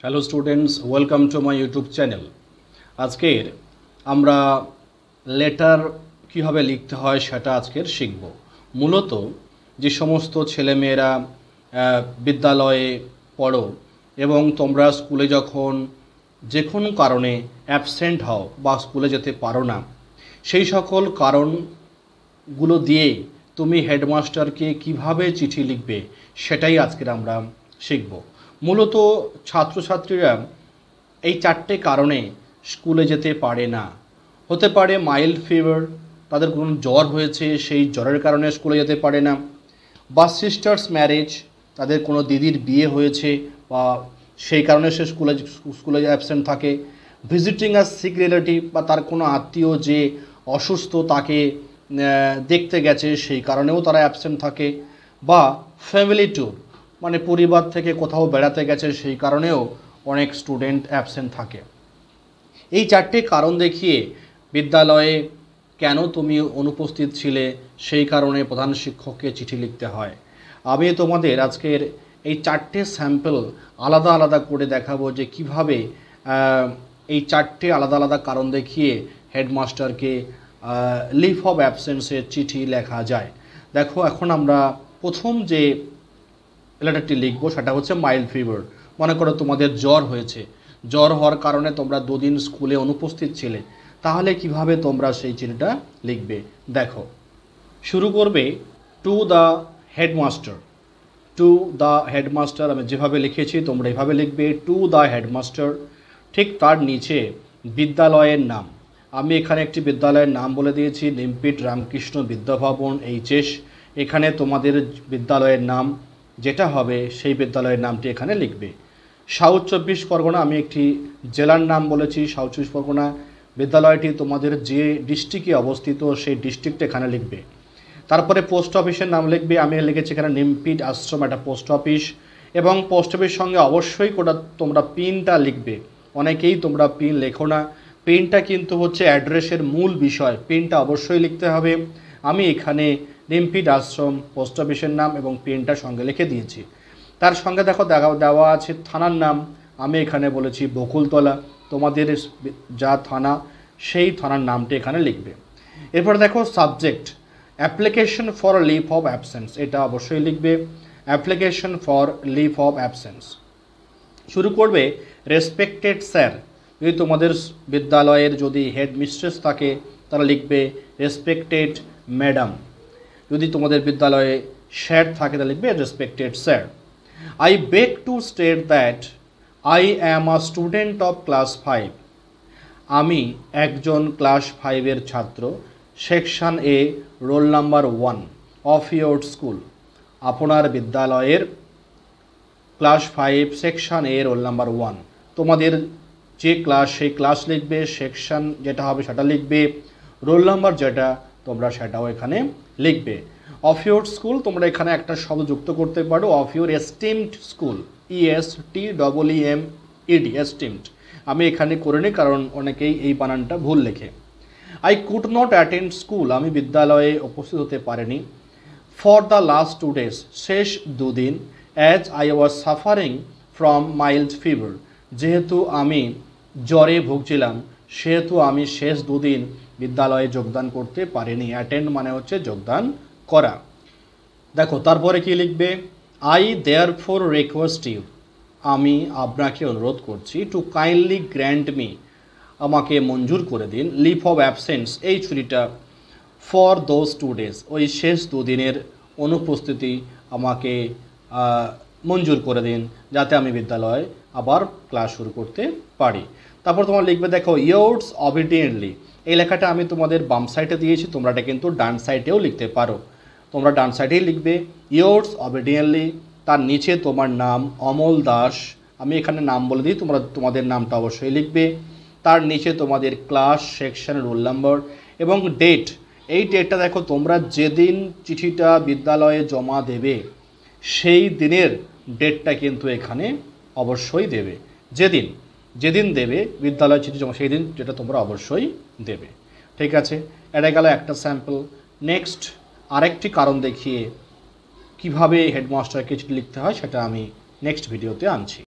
Hello students, welcome to my YouTube channel. আজকের আমরা letter কীভাবে লিখতে হয় সেটা আজকের শিখব। মূলত যে সমস্ত ছেলেমেয়েরা বিদ্যালয়ে পড়ো এবং তোমরা স্কুলে যখন যে কোনো কারণে অ্যাবসেন্ট হও বা স্কুলে যেতে পারো না, সেই সকল কারণগুলো দিয়ে তুমি হেডমাস্টারকে কিভাবে চিঠি লিখবে সেটাই আজকের আমরা শিখব। মূলত ছাত্রছাত্রীরা এই চারটে কারণে স্কুলে যেতে পারে না। হতে পারে মাইল্ড ফিভার, তাদের কোনো জ্বর হয়েছে, সেই জ্বরের কারণে স্কুলে যেতে পারে না, বা সিস্টার্স ম্যারেজ, তাদের কোনো দিদির বিয়ে হয়েছে বা সেই কারণে সে স্কুলে অ্যাবসেন্ট থাকে, ভিজিটিং আ সিক রিলেটিভ, বা তার কোনো আত্মীয় যে অসুস্থ তাকে দেখতে গেছে সেই কারণেও তারা অ্যাবসেন্ট থাকে, বা ফ্যামিলি ট্যুর মানে পরিবার থেকে কোথাও বেড়াতে গেছে সেই কারণেও অনেক স্টুডেন্ট অ্যাবসেন্ট থাকে। এই চারটে কারণ দেখিয়ে বিদ্যালয়ে কেন তুমি অনুপস্থিত ছিলে সেই কারণে প্রধান শিক্ষককে চিঠি লিখতে হয়। আমি তোমাদের আজকের এই চারটে স্যাম্পল আলাদা আলাদা করে দেখাবো যে কিভাবে এই চারটে আলাদা আলাদা কারণ দেখিয়ে হেডমাস্টারকে লিভ অফ অ্যাবসেন্সের চিঠি লেখা যায়। দেখো, এখন আমরা প্রথম যে লেটারটি লিখবো সেটা হচ্ছে মাইল্ড ফিভার। মনে করো তোমাদের জ্বর হয়েছে, জ্বর হওয়ার কারণে তোমরা দুদিন স্কুলে অনুপস্থিত ছিলে, তাহলে কিভাবে তোমরা সেই চিঠিটা লিখবে দেখো। শুরু করবে to the headmaster. To the headmaster আমি যেভাবে লিখেছি তোমরা এভাবে লিখবে, টু দ্য হেডমাস্টার। ঠিক তার নিচে বিদ্যালয়ের নাম। আমি এখানে একটি বিদ্যালয়ের নাম বলে দিয়েছি, নিমপিট রামকৃষ্ণ বিদ্যাভবন এইচএস। এখানে তোমাদের বিদ্যালয়ের নাম যেটা হবে সেই বিদ্যালয়ের নামটি এখানে লিখবে। সাউথ চব্বিশ পরগনা, আমি একটি জেলার নাম বলেছি সাউথ চব্বিশ পরগনা। বিদ্যালয়টি তোমাদের যে ডিস্ট্রিক্টে অবস্থিত সেই ডিস্ট্রিক্ট এখানে লিখবে। তারপরে পোস্ট অফিসের নাম লিখবে। আমি লিখেছি এখানে নিমপিট আশ্রম, একটা পোস্ট অফিস, এবং পোস্ট অফিস সঙ্গে অবশ্যই তোমরা পিনটা লিখবে। অনেকেই তোমরা পিন লেখো না, পিনটা কিন্তু হচ্ছে অ্যাড্রেসের মূল বিষয়, পিনটা অবশ্যই লিখতে হবে। আমি এখানে নিমপিট আশ্রম পোস্ট অফিসের নাম এবং পিনটা সঙ্গে লিখে দিয়েছি। তার সঙ্গে দেখো দেওয়া আছে থানার নাম। আমি এখানে বলেছি বকুলতলা, তোমাদের যা থানা সেই থানার নামটি এখানে লিখবে। এরপর দেখো subject, application for leave of absence, এটা অবশ্যই লিখবে, application for leave of absence. শুরু করবে রেসপেক্টেড স্যার। যদি তোমাদের বিদ্যালয়ের যদি হেড মিস্ট্রেস থাকে তারা লিখবে রেসপেক্টেড ম্যাডাম। যদি তোমাদের বিদ্যালয়ে স্যার থাকে তাহলে লিখবে respected sir. I beg two state that I am a student of class 5। আমি একজন ক্লাস 5-এর ছাত্র, section A, roll number 1 of your school. আপনার বিদ্যালয়ের ক্লাস 5 সেকশন এ, রোল নাম্বার 1। তোমাদের যে ক্লাস সেই ক্লাস লিখবে, সেকশন যেটা হবে সেটা লিখবে, রোল নাম্বার যেটা তোমরা সেটাও এখানে লিখবে। অফ ইয়োর স্কুল তোমরা এখানে একটা শব্দ যুক্ত করতে পারো, of your esteemed school, ESTEEMED, esteemed. আমি এখানে করে নিই কারণ অনেকেই এই বানানটা ভুল লেখে। I could not attend school, আমি বিদ্যালয়ে উপস্থিত হতে পারিনি। ফর দ্য লাস্ট 2 days, শেষ দুদিন। As I was suffering from mild fever, যেহেতু আমি জ্বরে ভুগছিলাম সেহেতু আমি শেষ দুদিন বিদ্যালয়ে যোগদান করতে পারিনি। অ্যাটেন্ড মানে হচ্ছে যোগদান করা। দেখো তারপরে কি লিখবে, আই দেয়ারফর রিকোয়েস্ট ইউ, আমি আপনাকে অনুরোধ করছি, টু কাইন্ডলি গ্র্যান্ট মি, আমাকে মঞ্জুর করে দিন, লিভ অফ অ্যাবসেন্স, এই ছুটিটা, ফর দোজ 2 days, ওই শেষ দুদিনের অনুপস্থিতি আমাকে মঞ্জুর করে দিন যাতে আমি বিদ্যালয়ে আবার ক্লাস শুরু করতে পারি। তারপর তোমরা লিখবে, দেখো ইয়োর্স অবিডিয়েন্টলি, এই লেখাটা আমি তোমাদের বাম সাইডে দিয়েছি, তোমরা এটা কিন্তু ডান সাইডেও লিখতে পারো, তোমরা ডান সাইডেই লিখবে ইয়োর্স অবিডিয়েন্টলি। তার নিচে তোমার নাম অমল দাস, আমি এখানে নাম বলে দিই, তোমরা তোমাদের নামটা অবশ্যই লিখবে। তার নিচে তোমাদের ক্লাস, সেকশন, রোল নাম্বার এবং ডেট। এই ডেটটা দেখো তোমরা যেদিন চিঠিটা বিদ্যালয়ে জমা দেবে সেই দিনের ডেটটা কিন্তু এখানে অবশ্যই দেবে। যেদিন দেবে বিদ্যালয় চিঠি জমা সেই দিন যেটা তোমরা অবশ্যই দেবে। ঠিক আছে, এটা গেল একটা স্যাম্পল। নেক্সট আরেকটি কারণ দেখিয়ে কিভাবে হেডমাস্টারকে চিঠি লিখতে হয় সেটা আমি নেক্সট ভিডিওতে আনছি।